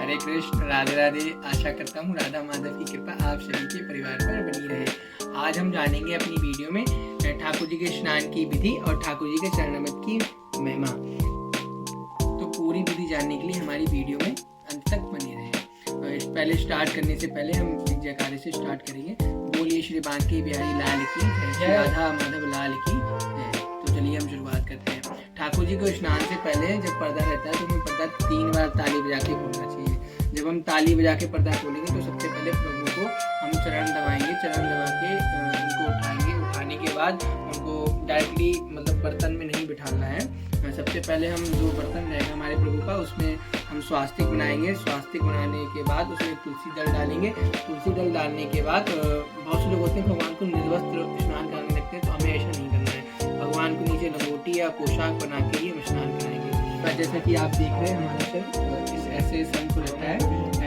हरे कृष्ण, राधे राधे। आशा करता हूँ राधा माधव की कृपा आप सभी के परिवार पर बनी रहे। आज हम जानेंगे अपनी वीडियो में ठाकुर जी के स्नान की विधि और ठाकुर जी के चरणामृत की महिमा। तो पूरी विधि जानने के लिए हमारी वीडियो में अंत तक बने रहे। पहले स्टार्ट करने से पहले हम एक जयकारे से स्टार्ट करेंगे। बोलिए श्री बांके बिहारी लाल की जय, राधा माधव लाल की जय। तो चलिए हम शुरुआत करते हैं। ठाकुर जी को स्नान से पहले जब पर्दा रहता है तो हमें पर्दा 3 बार ताली बजा के खोलना चाहिए। जब हम ताली बजा के पर्दा खोलेंगे तो सबसे पहले प्रभु को हम चरण दबाएंगे। चरण दबा के उनको उठाएंगे। उठाने के बाद उनको डायरेक्टली मतलब बर्तन में नहीं बिठाना है। सबसे पहले हम जो बर्तन रहेगा हमारे प्रभु का उसमें हम स्वास्तिक बनाएंगे। स्वास्तिक बनाने के बाद उसमें तुलसी दल डालेंगे। तुलसी दल डालने के बाद बहुत से लोग होते हैं भगवान को निर्वस्त्र स्नान कराने लगते हैं, तो हमें ऐसा नहीं करना है। भगवान को नीचे लंगोटी या पोशाक बना के ही हम स्नान कराएंगे। जैसा कि आप देख रहे हैं हमारा शरीर इस ऐसे शंख रहता है।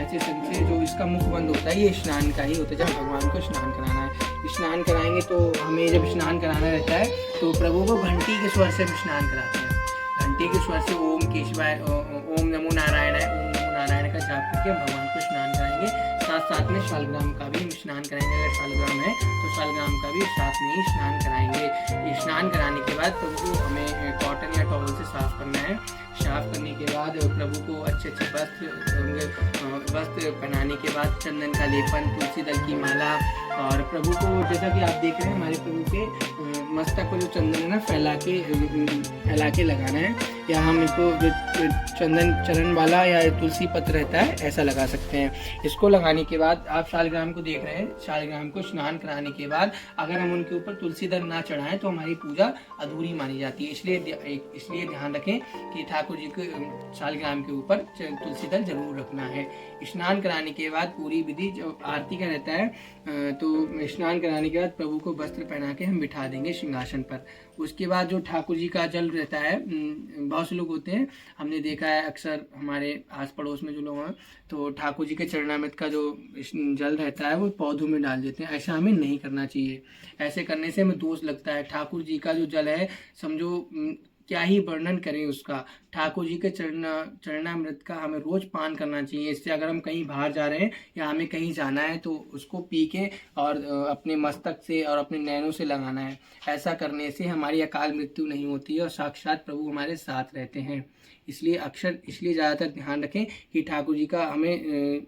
ऐसे शंख से जो इसका मुख बंद होता है ये स्नान का ही होता है। जब भगवान को स्नान कराना है, स्नान कराएंगे तो हमें जब स्नान कराना रहता है तो प्रभु को घंटी के स्वर से स्नान कराते हैं। घंटी के स्वर से ओम केशवाय, ओम नमो नारायण है, ओम नमो नारायण का जाप करके भगवान को स्नान कराएंगे। साथ में शालग्राम का भी स्नान कराएंगे। अगर शालग्राम है तो शालग्राम का भी साथ में ही स्नान कराएंगे। स्नान कराने के बाद प्रभु को हमें कॉटन या टॉवल से साफ करना है। साफ करने के बाद प्रभु को अच्छे वस्त्र पहनाने के बाद चंदन का लेपन, तुलसी दल की माला और प्रभु को जैसा कि आप देख रहे हैं हमारे प्रभु के मस्तक को जो चंदन है ना फैला के लगाना है। या हम इसको चंदन चरण वाला या तुलसी पत्र रहता है ऐसा लगा सकते हैं। इसको लगाने के बाद आप शालग्राम को देख रहे हैं। शालग्राम को स्नान कराने के बाद अगर हम उनके ऊपर तुलसी दल ना चढ़ाएं तो हमारी पूजा अधूरी मानी जाती है। इसलिए ध्यान रखें कि ठाकुर जी को शालग्राम के ऊपर तुलसी दल जरूर रखना है। स्नान कराने के बाद पूरी विधि जो आरती का रहता है तो स्नान कराने के बाद प्रभु को वस्त्र पहना के हम बिठा देंगे सिंहासन पर। उसके बाद जो ठाकुर जी का जल रहता है, बहुत से लोग होते हैं, हमने देखा है अक्सर हमारे आस पड़ोस में जो लोग हैं तो ठाकुर जी के चरणामृत का जो जल रहता है वो पौधों में डाल देते हैं। ऐसा हमें नहीं करना चाहिए। ऐसे करने से हमें दोष लगता है। ठाकुर जी का जो जल है समझो क्या ही वर्णन करें उसका। ठाकुर जी के चरणामृत का हमें रोज पान करना चाहिए। इससे अगर हम कहीं बाहर जा रहे हैं या हमें कहीं जाना है तो उसको पी के और अपने मस्तक से और अपने नैनों से लगाना है। ऐसा करने से हमारी अकाल मृत्यु नहीं होती है और साक्षात प्रभु हमारे साथ रहते हैं। इसलिए ज़्यादातर ध्यान रखें कि ठाकुर जी का हमें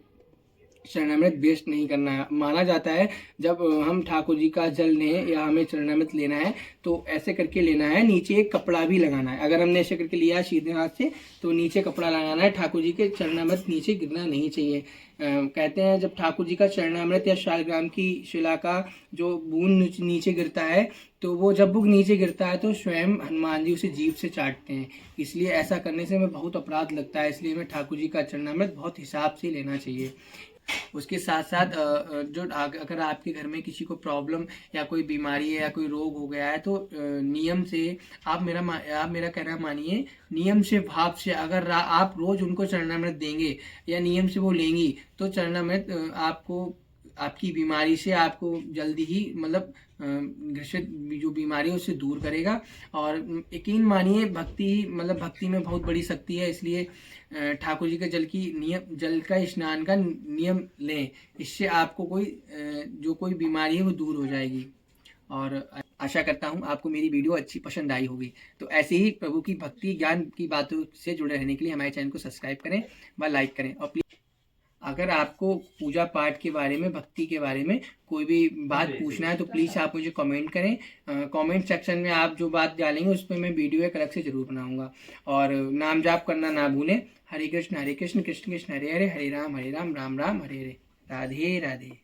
चरणामृत वेस्ट नहीं करना है। माना जाता है जब हम ठाकुर जी का जल लें या हमें चरणामृत लेना है तो ऐसे करके लेना है, नीचे एक कपड़ा भी लगाना है। अगर हमने ऐसे करके लिया सीधे हाथ से तो नीचे कपड़ा लगाना है। ठाकुर जी के चरणामृत नीचे गिरना नहीं चाहिए। कहते हैं जब ठाकुर जी का चरणामृत या शालग्राम की शिला का जो बूंद नीचे गिरता है तो वो जब बुक नीचे गिरता है तो स्वयं हनुमान जी उसे जीभ से चाटते हैं। इसलिए ऐसा करने से हमें बहुत अपराध लगता है। इसलिए हमें ठाकुर जी का चरणामृत बहुत हिसाब से लेना चाहिए। उसके साथ साथ जो अगर आपके घर में किसी को प्रॉब्लम या कोई बीमारी है या कोई रोग हो गया है तो नियम से आप मेरा कहना मानिए, नियम से भाव से अगर आप रोज उनको चरणामृत देंगे या नियम से वो लेंगी तो चरणामृत आपको आपकी बीमारी से आपको जल्दी ही मतलब ग्रसित जो बीमारी है उससे दूर करेगा। और यकीन मानिए भक्ति में बहुत बड़ी शक्ति है। इसलिए ठाकुर जी के जल का स्नान का नियम लें। इससे आपको कोई बीमारी है वो दूर हो जाएगी। और आशा करता हूँ आपको मेरी वीडियो अच्छी पसंद आई होगी। तो ऐसे ही प्रभु की भक्ति ज्ञान की बातों से जुड़े रहने के लिए हमारे चैनल को सब्सक्राइब करें व लाइक करें। और अगर आपको पूजा पाठ के बारे में, भक्ति के बारे में कोई भी बात पूछना है तो प्लीज़ आप मुझे कमेंट करें। कमेंट सेक्शन में आप जो बात डालेंगे उस पर मैं वीडियो एक अलग से ज़रूर बनाऊंगा। और नाम जाप करना ना भूलें। हरे कृष्ण कृष्ण कृष्ण हरे हरे, हरे राम राम राम हरे हरे। राधे राधे।